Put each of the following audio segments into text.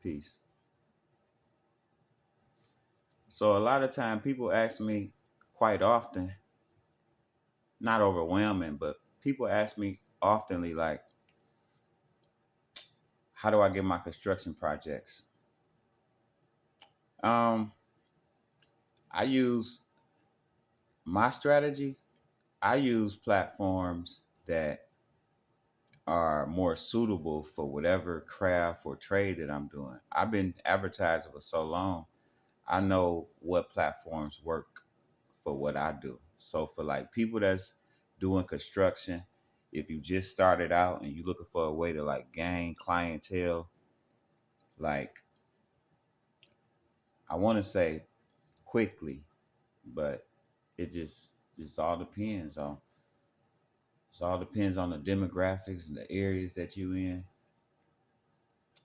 Peace. So a lot of time people ask me quite often, not overwhelming, but people ask me oftenly like, how do I get my construction projects? Um, I use my strategy. I use platforms that are more suitable for whatever craft or trade that I'm doing. I've been advertising for so long. I know what platforms work for what I do. So for like people that's doing construction, if you just started out and you're looking for a way to like gain clientele, like I want to say quickly, but it just all depends on the demographics and the areas that you in,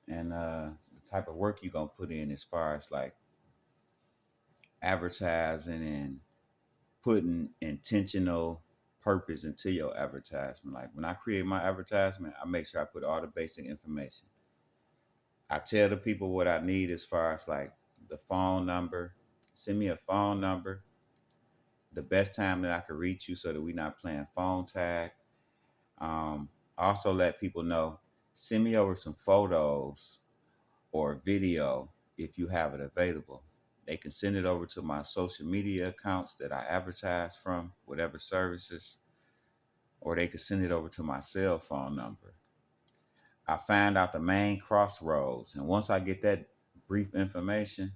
and the type of work you're gonna put in as far as like advertising and putting intentional purpose into your advertisement. Like when I create my advertisement, I make sure I put all the basic information. I tell the people what I need as far as like the phone number. Send me a phone number, the best time that I could reach you so that we're not playing phone tag. Um, also let people know, send me over some photos or video if you have it available. They can send it over to my social media accounts that I advertise from, whatever services, or they can send it over to my cell phone number. I find out the main crossroads, and once I get that brief information,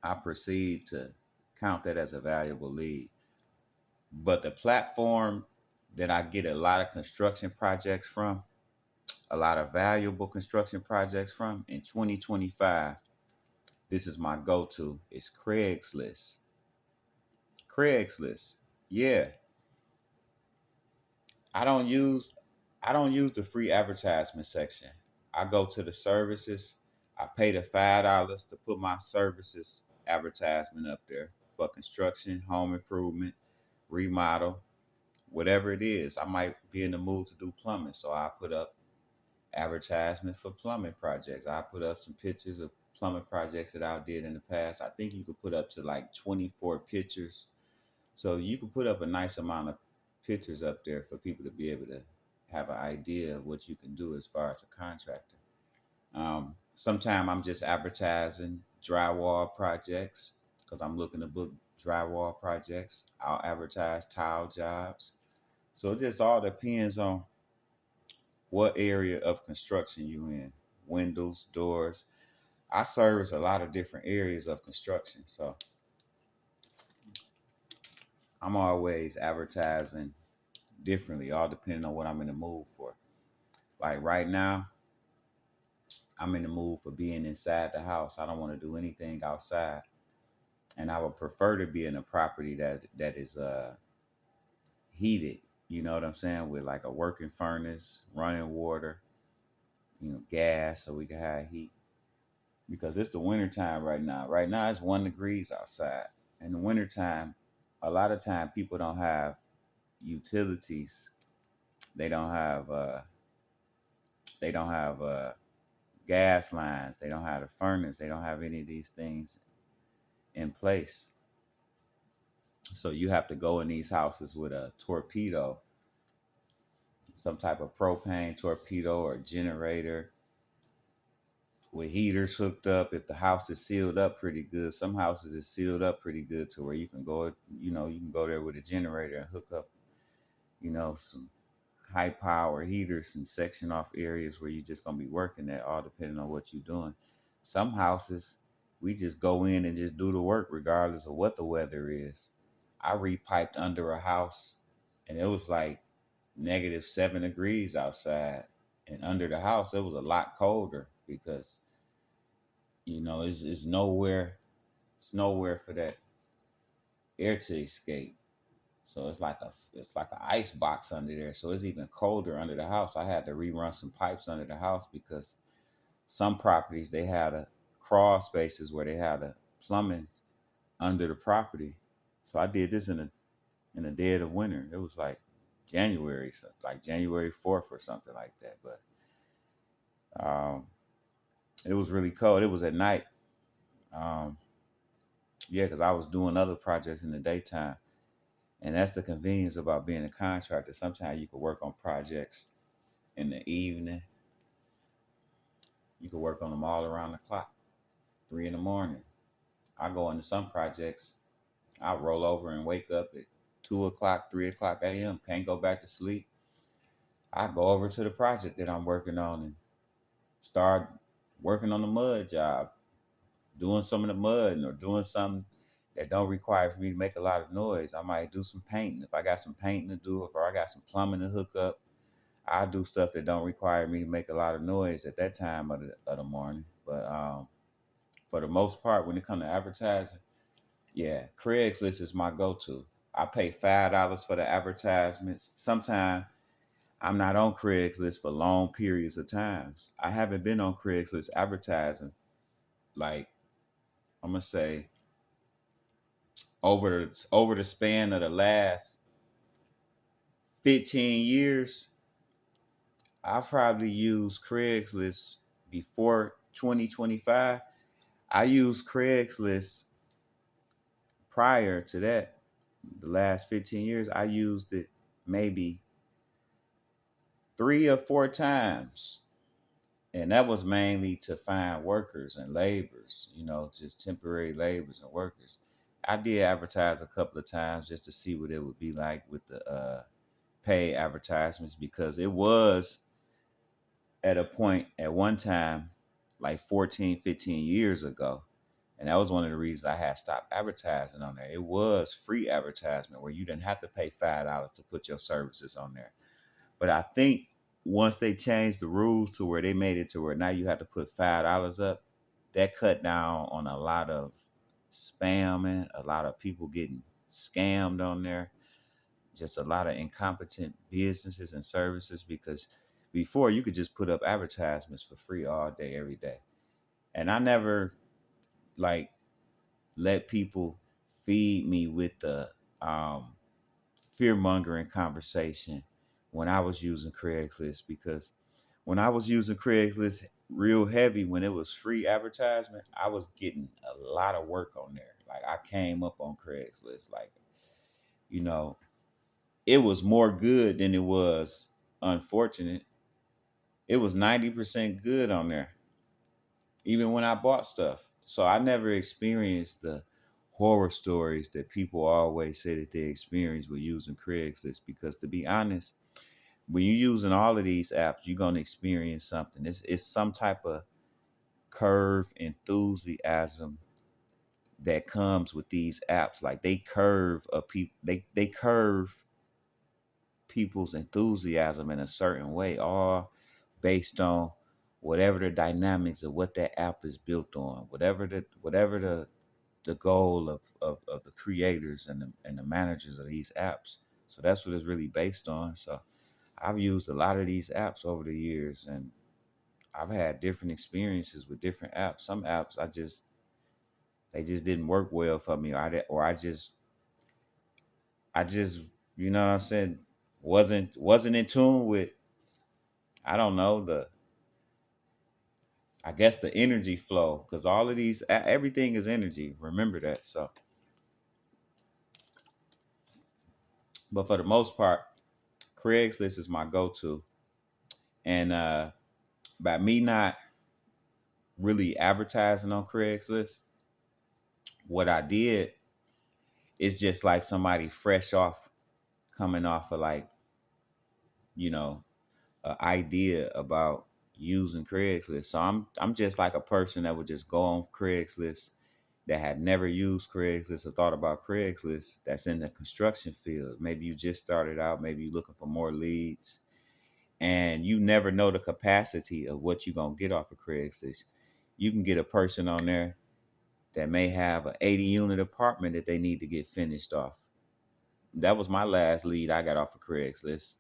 I proceed to count that as a valuable lead. But the platform that I get a lot of construction projects from, a lot of valuable construction projects from in 2025, this is my go-to. It's Craigslist. Craigslist. Yeah, I don't use I don't use the free advertisement section. I go to the services. I pay the $5 to put my services advertisement up there for construction, home improvement, remodel, whatever it is. I might be in the mood to do plumbing, so I put up advertisement for plumbing projects. I put up some pictures of plumbing projects that I did in the past. I think you could put up to like 24 pictures. So you can put up a nice amount of pictures up there for people to be able to have an idea of what you can do as far as a contractor. Sometime I'm just advertising drywall projects because I'm looking to book drywall projects. I'll advertise tile jobs. So it just all depends on what area of construction you in. Windows, doors. I service a lot of different areas of construction. So I'm always advertising differently, all depending on what I'm in the mood for. Like right now, I'm in the mood for being inside the house. I don't want to do anything outside. And I would prefer to be in a property that is heated, you know what I'm saying, with like a working furnace, running water, gas so we can have heat. Because it's the winter time right now. Right now it's 1 degrees outside. In the wintertime, a lot of time people don't have utilities. They don't have gas lines. They don't have a furnace. They don't have any of these things in place. So you have to go in these houses with a torpedo, some type of propane torpedo or generator with heaters hooked up. If the house is sealed up pretty good, some houses is sealed up pretty good to where you can go, you can go there with a generator and hook up, some high power heaters and section off areas where you're just gonna be working at, all depending on what you're doing. Some houses, we just go in and just do the work regardless of what the weather is. I repiped under a house and it was like -7 degrees outside. And under the house, it was a lot colder because, it's nowhere for that air to escape. So it's like an ice box under there. So it's even colder under the house. I had to rerun some pipes under the house because some properties they had a crawl spaces where they had a plumbing under the property. So I did this in the dead of winter. It was like January, so like January 4th or something like that. But um, It was really cold. It was at night. Um, yeah, because I was doing other projects in the daytime. And that's the convenience about being a contractor. Sometimes you can work on projects in the evening. You can work on them all around the clock, 3 in the morning. I go into some projects, I roll over and wake up at 2 o'clock, 3 o'clock a.m. Can't go back to sleep. I go over to the project that I'm working on and start working on the mud job, doing some of the mud or doing something that don't require for me to make a lot of noise. I might do some painting. If I got some painting to do, if I got some plumbing to hook up, I do stuff that don't require me to make a lot of noise at that time of the morning. But for the most part, when it comes to advertising, yeah, Craigslist is my go-to. I pay $5 for the advertisements. Sometimes I'm not on Craigslist for long periods of times. I haven't been on Craigslist advertising like I'm gonna say over the span of the last 15 years. I probably used Craigslist before 2025. I used Craigslist prior to that. The last 15 years, I used it maybe 3 or 4 times. And that was mainly to find workers and laborers, just temporary laborers and workers. I did advertise a couple of times just to see what it would be like with the paid advertisements because it was at a point at one time like 14, 15 years ago. And that was one of the reasons I had stopped advertising on there. It was free advertisement where you didn't have to pay $5 to put your services on there. But I think once they changed the rules to where they made it to where now you have to put $5 up, that cut down on a lot of spamming, a lot of people getting scammed on there, just a lot of incompetent businesses and services because before you could just put up advertisements for free all day, every day. And I never like let people feed me with the fear mongering conversation when I was using Craigslist because when I was using Craigslist real heavy when it was free advertisement, I was getting a lot of work on there. Like I came up on Craigslist, like you know, it was more good than it was unfortunate. It was 90% good on there, even when I bought stuff. So I never experienced the horror stories that people always say that they experience with using Craigslist. Because to be honest, when you're using all of these apps, you're gonna experience something. It's some type of curve enthusiasm that comes with these apps. Like they curve a people they curve people's enthusiasm in a certain way, all based on whatever the dynamics of what that app is built on, whatever the goal of the creators and the managers of these apps. So that's what it's really based on. So I've used a lot of these apps over the years and I've had different experiences with different apps. Some apps they just didn't work well for me, or I just you know what I'm saying wasn't in tune with I don't know the I guess the energy flow because all of these everything is energy. Remember that. So, but for the most part, Craigslist is my go-to, and by me not really advertising on Craigslist, what I did is just like somebody fresh off coming off of like you know an idea about using Craigslist. So I'm just like a person that would just go on Craigslist that had never used Craigslist or thought about Craigslist that's in the construction field. Maybe you just started out, maybe you're looking for more leads, and you never know the capacity of what you're gonna get off of Craigslist. You can get a person on there that may have an 80 unit apartment that they need to get finished off. That was my last lead I got off of Craigslist.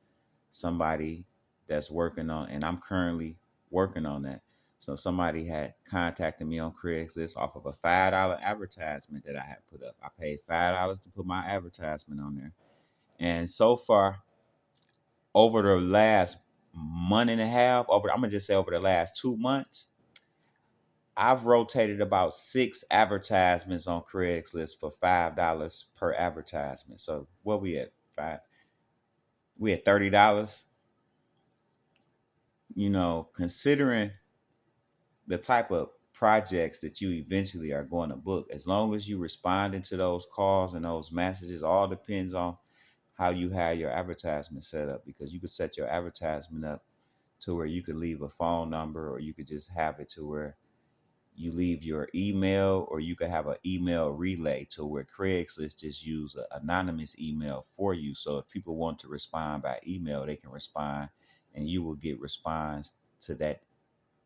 Somebody that's working on, and I'm currently working on that. So somebody had contacted me on Craigslist off of a $5 advertisement that I had put up. I paid $5 to put my advertisement on there. And so far, over the last month and a half, I'm gonna just say over the last 2 months, I've rotated about 6 advertisements on Craigslist for $5 per advertisement. So what we at? Five. We at $30. Considering the type of projects that you eventually are going to book, as long as you responding to those calls and those messages, all depends on how you have your advertisement set up, because you could set your advertisement up to where you could leave a phone number, or you could just have it to where you leave your email, or you could have an email relay to where Craigslist just use an anonymous email for you. So if people want to respond by email, they can respond, and you will get response to that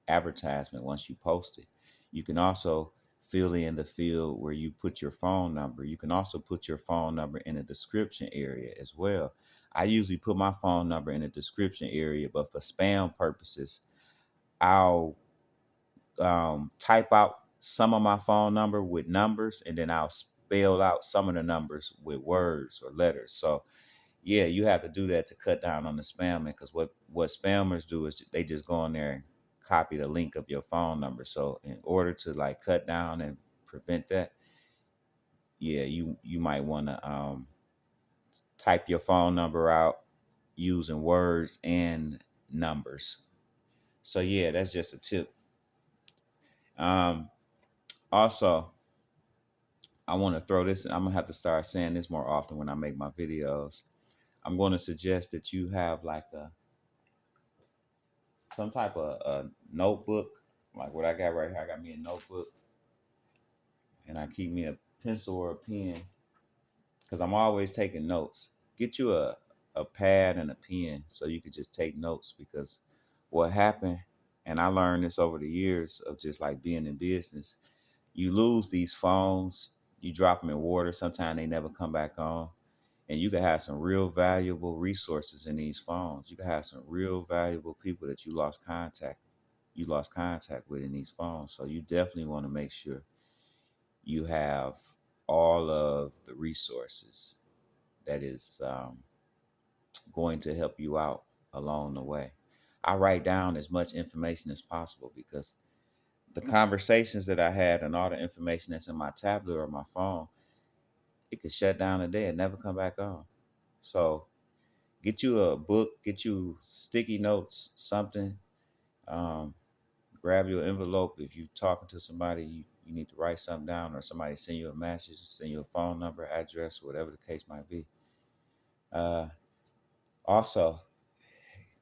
advertisement once you post it. You can also fill in the field where you put your phone number. You can also put your phone number in the description area as well. I usually put my phone number in the description area, but for spam purposes, I'll type out some of my phone number with numbers, and then I'll spell out some of the numbers with words or letters. So yeah, you have to do that to cut down on the spamming, because what spammers do is they just go in there and copy the link of your phone number. So in order to like cut down and prevent that, yeah, you might want to type your phone number out using words and numbers. So yeah, that's just a tip. Um, Also, I want to throw this. I'm gonna have to start saying this more often when I make my videos. I'm going to suggest that you have like some type of notebook, like what I got right here. I got me a notebook, and I keep me a pencil or a pen, because I'm always taking notes. Get you a pad and a pen so you can just take notes, because what happened, and I learned this over the years of just like being in business, you lose these phones, you drop them in water, sometimes they never come back on. And you can have some real valuable resources in these phones. You can have some real valuable people that you lost contact with in these phones. So you definitely want to make sure you have all of the resources that is going to help you out along the way. I write down as much information as possible, because the conversations that I had and all the information that's in my tablet or my phone, it could shut down a day and never come back on. So get you a book, get you sticky notes, something. Um, Grab your envelope. If you're talking to somebody, you need to write something down, or somebody send you a message, send you a phone number, address, whatever the case might be. Uh, Also,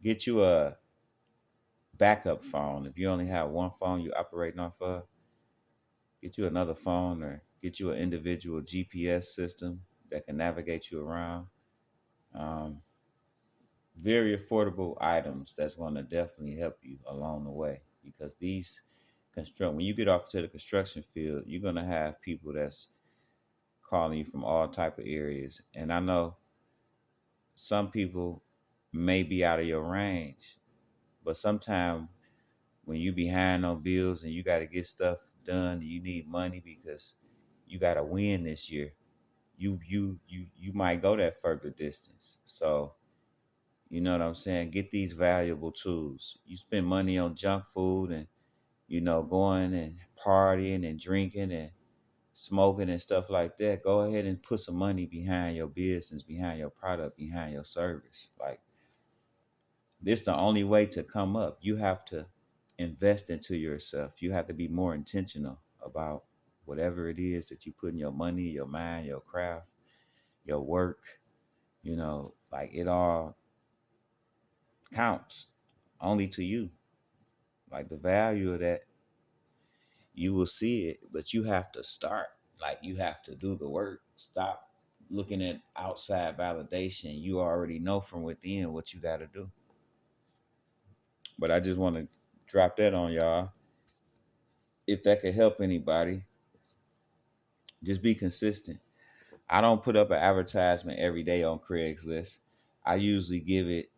get you a backup phone. If you only have one phone you're operating off of, get you another phone, or get you an individual GPS system that can navigate you around. Um, Very affordable items that's going to definitely help you along the way, because these construct when you get off to the construction field, you're going to have people that's calling you from all type of areas, and I know some people may be out of your range, but sometimes when you behind on bills and you got to get stuff done, you need money because you got to win this year, you might go that further distance. So you know what I'm saying? Get these valuable tools. You spend money on junk food and, going and partying and drinking and smoking and stuff like that. Go ahead and put some money behind your business, behind your product, behind your service. Like, this the only way to come up. You have to invest into yourself. You have to be more intentional about whatever it is that you put in your money, your mind, your craft, your work. Like, it all counts only to you. Like, the value of that, you will see it, but you have to start. Like, you have to do the work. Stop looking at outside validation. You already know from within what you got to do. But I just want to drop that on y'all. If that could help anybody, just be consistent. I don't put up an advertisement every day on Craigslist. I usually give it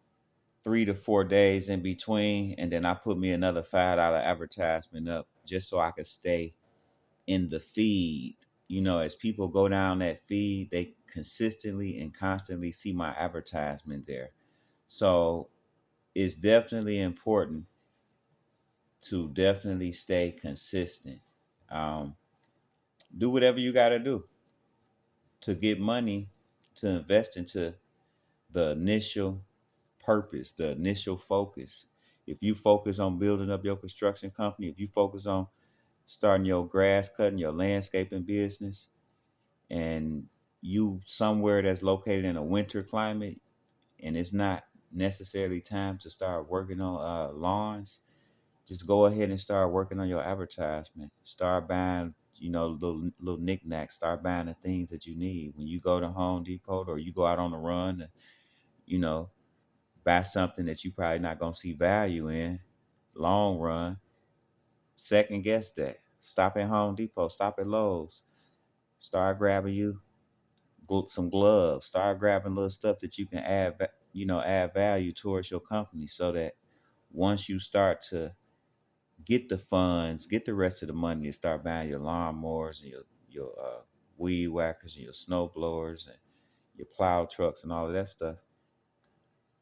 3 to 4 days in between, and then I put me another $5 advertisement up just so I could stay in the feed. As people go down that feed, they consistently and constantly see my advertisement there. So it's definitely important to definitely stay consistent. Um, do whatever you got to do to get money to invest into the initial purpose, the initial focus. If you focus on building up your construction company, if you focus on starting your grass cutting, your landscaping business, and you somewhere that's located in a winter climate, and it's not necessarily time to start working on lawns, just go ahead and start working on your advertisement. Start buying, little knickknacks. Start buying the things that you need. When you go to Home Depot or you go out on the run, you know, buy something that you probably not gonna see value in long run. Second guess that. Stop at Home Depot. Stop at Lowe's. Start grabbing you some gloves. Start grabbing little stuff that you can add value towards your company, so that once you start to get the funds, get the rest of the money, and start buying your lawnmowers and your weed whackers and your snow blowers and your plow trucks and all of that stuff,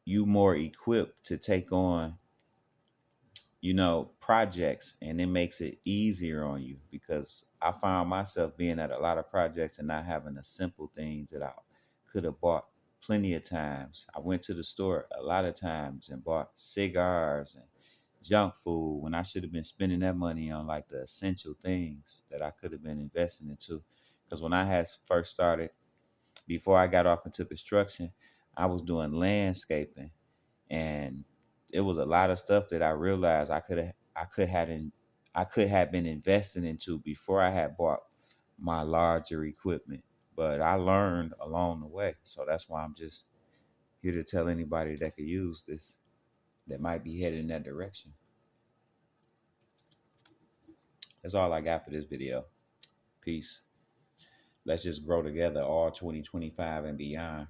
you more equipped to take on projects, and it makes it easier on you, because I found myself being at a lot of projects and not having the simple things that I could have bought plenty of times. I went to the store a lot of times and bought cigars and junk food when I should have been spending that money on like the essential things that I could have been investing into. Because when I had first started, before I got off into construction, I was doing landscaping, and it was a lot of stuff that I realized I could have been investing into before I had bought my larger equipment. But I learned along the way, so that's why I'm just here to tell anybody that could use this, that might be headed in that direction. That's all I got for this video. Peace. Let's just grow together all 2025 and beyond.